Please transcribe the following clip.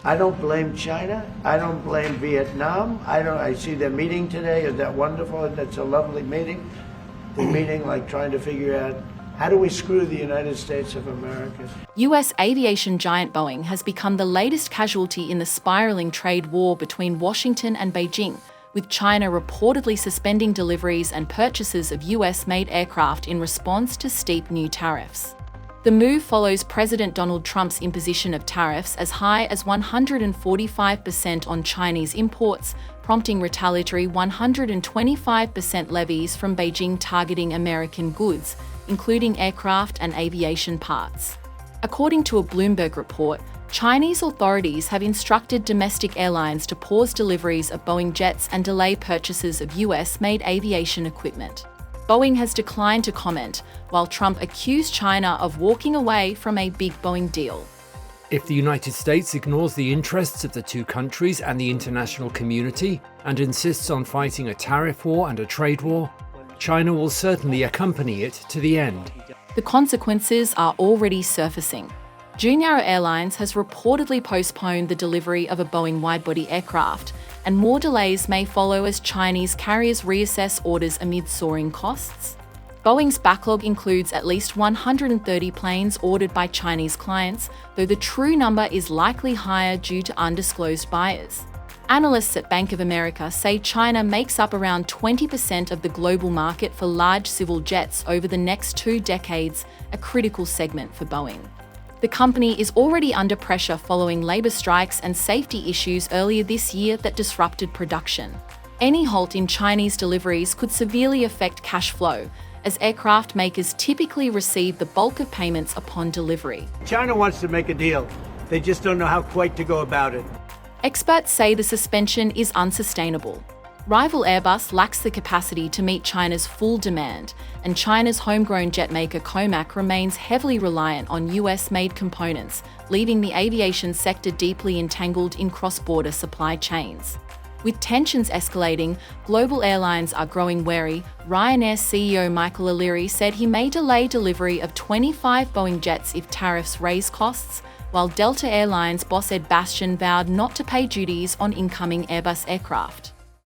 I don't blame China. I don't blame Vietnam. I see their meeting today. Is that wonderful? That's a lovely meeting. They're meeting like trying to figure out how do we screw the United States of America. US aviation giant Boeing has become the latest casualty in the spiraling trade war between Washington and Beijing, with China reportedly suspending deliveries and purchases of US-made aircraft in response to steep new tariffs. The move follows President Donald Trump's imposition of tariffs as high as 145% on Chinese imports, prompting retaliatory 125% levies from Beijing targeting American goods, including aircraft and aviation parts. According to a Bloomberg report, Chinese authorities have instructed domestic airlines to pause deliveries of Boeing jets and delay purchases of US-made aviation equipment. Boeing has declined to comment, while Trump accused China of walking away from a big Boeing deal. If the United States ignores the interests of the two countries and the international community and insists on fighting a tariff war and a trade war, China will certainly accompany it to the end. The consequences are already surfacing. Juneyao Airlines has reportedly postponed the delivery of a Boeing widebody aircraft, and more delays may follow as Chinese carriers reassess orders amid soaring costs. Boeing's backlog includes at least 130 planes ordered by Chinese clients, though the true number is likely higher due to undisclosed buyers. Analysts at Bank of America say China makes up around 20% of the global market for large civil jets over the next 2 decades, a critical segment for Boeing. The company is already under pressure following labour strikes and safety issues earlier this year that disrupted production. Any halt in Chinese deliveries could severely affect cash flow, as aircraft makers typically receive the bulk of payments upon delivery. China wants to make a deal. They just don't know how quite to go about it. Experts say the suspension is unsustainable. Rival Airbus lacks the capacity to meet China's full demand, and China's homegrown jetmaker Comac remains heavily reliant on US-made components, leaving the aviation sector deeply entangled in cross-border supply chains. With tensions escalating, global airlines are growing wary. Ryanair CEO Michael O'Leary said he may delay delivery of 25 Boeing jets if tariffs raise costs, while Delta Airlines boss Ed Bastian vowed not to pay duties on incoming Airbus aircraft.